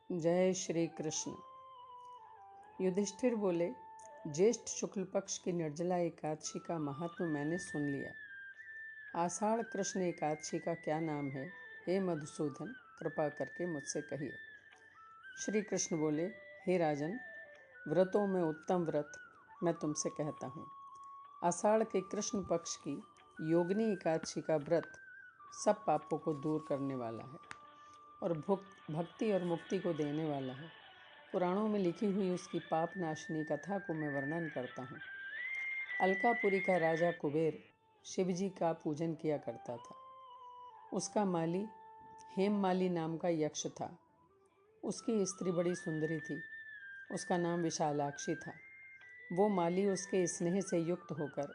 जय श्री कृष्ण। युधिष्ठिर बोले, ज्येष्ठ शुक्ल पक्ष की निर्जला एकादशी का महात्म मैंने सुन लिया। आषाढ़ कृष्ण एकादशी का क्या नाम है, हे मधुसूदन, कृपा करके मुझसे कहिए। श्री कृष्ण बोले, हे राजन, व्रतों में उत्तम व्रत मैं तुमसे कहता हूँ। आषाढ़ के कृष्ण पक्ष की योगिनी एकादशी का व्रत सब पापों को दूर करने वाला है और भक्ति और मुक्ति को देने वाला है। पुराणों में लिखी हुई उसकी पाप नाशनी कथा को मैं वर्णन करता हूँ। अलकापुरी का राजा कुबेर शिवजी का पूजन किया करता था। उसका माली हेममाली नाम का यक्ष था। उसकी स्त्री बड़ी सुंदरी थी। उसका नाम विशालाक्षी था। वो माली उसके स्नेह से युक्त होकर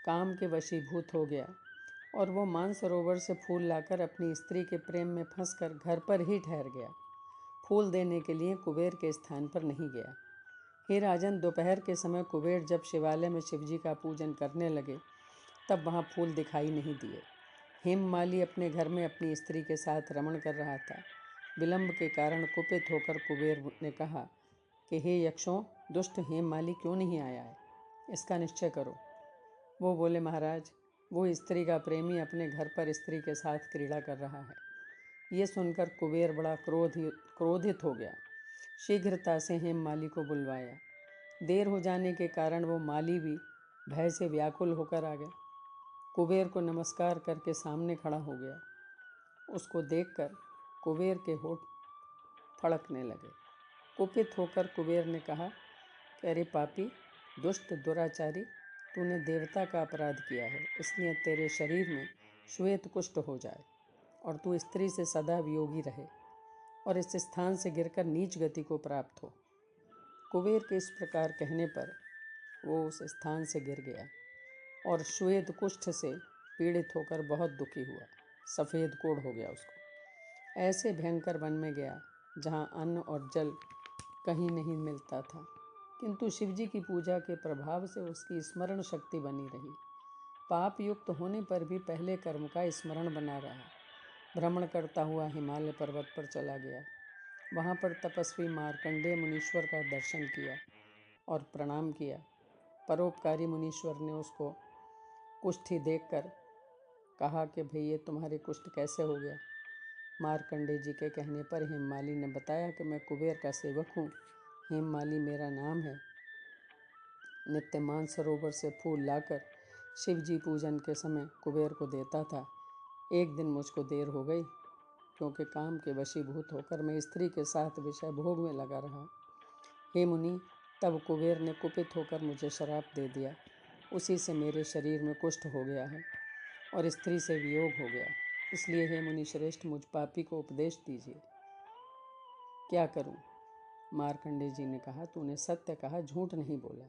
काम के वशीभूत हो गया और वो मानसरोवर से फूल लाकर अपनी स्त्री के प्रेम में फंसकर घर पर ही ठहर गया। फूल देने के लिए कुबेर के स्थान पर नहीं गया। हे राजन, दोपहर के समय कुबेर जब शिवालय में शिवजी का पूजन करने लगे तब वहाँ फूल दिखाई नहीं दिए। हेममाली अपने घर में अपनी स्त्री के साथ रमण कर रहा था। विलंब के कारण कुपित होकर कुबेर ने कहा कि हे यक्षों, दुष्ट हेममाली क्यों नहीं आया है, इसका निश्चय करो। वो बोले, महाराज, वो स्त्री का प्रेमी अपने घर पर स्त्री के साथ क्रीड़ा कर रहा है। ये सुनकर कुबेर बड़ा क्रोधित हो गया। शीघ्रता से हेममाली को बुलवाया। देर हो जाने के कारण वो माली भी भय से व्याकुल होकर आ गया। कुबेर को नमस्कार करके सामने खड़ा हो गया। उसको देखकर कुबेर के होठ फड़कने लगे। कुपित होकर कुबेर ने कहा कि अरे पापी, दुष्ट, दुराचारी, तूने देवता का अपराध किया है, इसलिए तेरे शरीर में श्वेत कुष्ठ हो जाए और तू स्त्री से सदा वियोगी रहे और इस स्थान से गिरकर नीच गति को प्राप्त हो। कुबेर के इस प्रकार कहने पर वो उस स्थान से गिर गया और श्वेत कुष्ठ से पीड़ित होकर बहुत दुखी हुआ। सफ़ेद कोढ़ हो गया उसको। ऐसे भयंकर वन में गया जहाँ अन्न और जल कहीं नहीं मिलता था, किंतु शिवजी की पूजा के प्रभाव से उसकी स्मरण शक्ति बनी रही। पाप युक्त होने पर भी पहले कर्म का स्मरण बना रहा। भ्रमण करता हुआ हिमालय पर्वत पर चला गया। वहाँ पर तपस्वी मार्कंडेय मुनीश्वर का दर्शन किया और प्रणाम किया। परोपकारी मुनीश्वर ने उसको कुष्ठी देखकर कहा कि भाई, ये तुम्हारे कुष्ठ कैसे हो गया। मार्कंडेय जी के कहने पर हेममाली ने बताया कि मैं कुबेर का सेवक हूँ, हेममाली मेरा नाम है। नित्य मानसरोवर से फूल लाकर शिवजी पूजन के समय कुबेर को देता था। एक दिन मुझको देर हो गई क्योंकि काम के वशीभूत होकर मैं स्त्री के साथ विषय भोग में लगा रहा। हे मुनि, तब कुबेर ने कुपित होकर मुझे श्राप दे दिया। उसी से मेरे शरीर में कुष्ठ हो गया है और स्त्री से वियोग हो गया। इसलिए हे मुनि श्रेष्ठ, मुझ पापी को उपदेश दीजिए, क्या करूं? मार्कंडेय जी ने कहा, तूने सत्य कहा, झूठ नहीं बोला,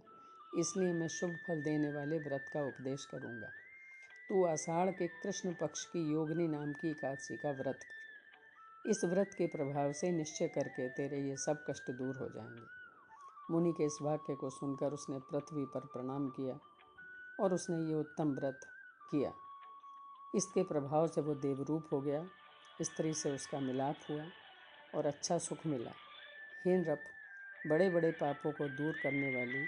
इसलिए मैं शुभ फल देने वाले व्रत का उपदेश करूंगा। तू आषाढ़ के कृष्ण पक्ष की योगिनी नाम की एकादशी का व्रत कर। इस व्रत के प्रभाव से निश्चय करके तेरे ये सब कष्ट दूर हो जाएंगे। मुनि के इस वाक्य को सुनकर उसने पृथ्वी पर प्रणाम किया और उसने ये उत्तम व्रत किया। इसके प्रभाव से वो देवरूप हो गया। स्त्री से उसका मिलाप हुआ और अच्छा सुख मिला। हे नृप, बड़े बड़े पापों को दूर करने वाली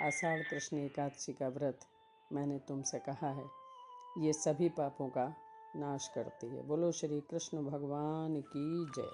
आषाढ़ कृष्ण एकादशी का व्रत मैंने तुमसे कहा है। ये सभी पापों का नाश करती है। बोलो श्री कृष्ण भगवान की जय।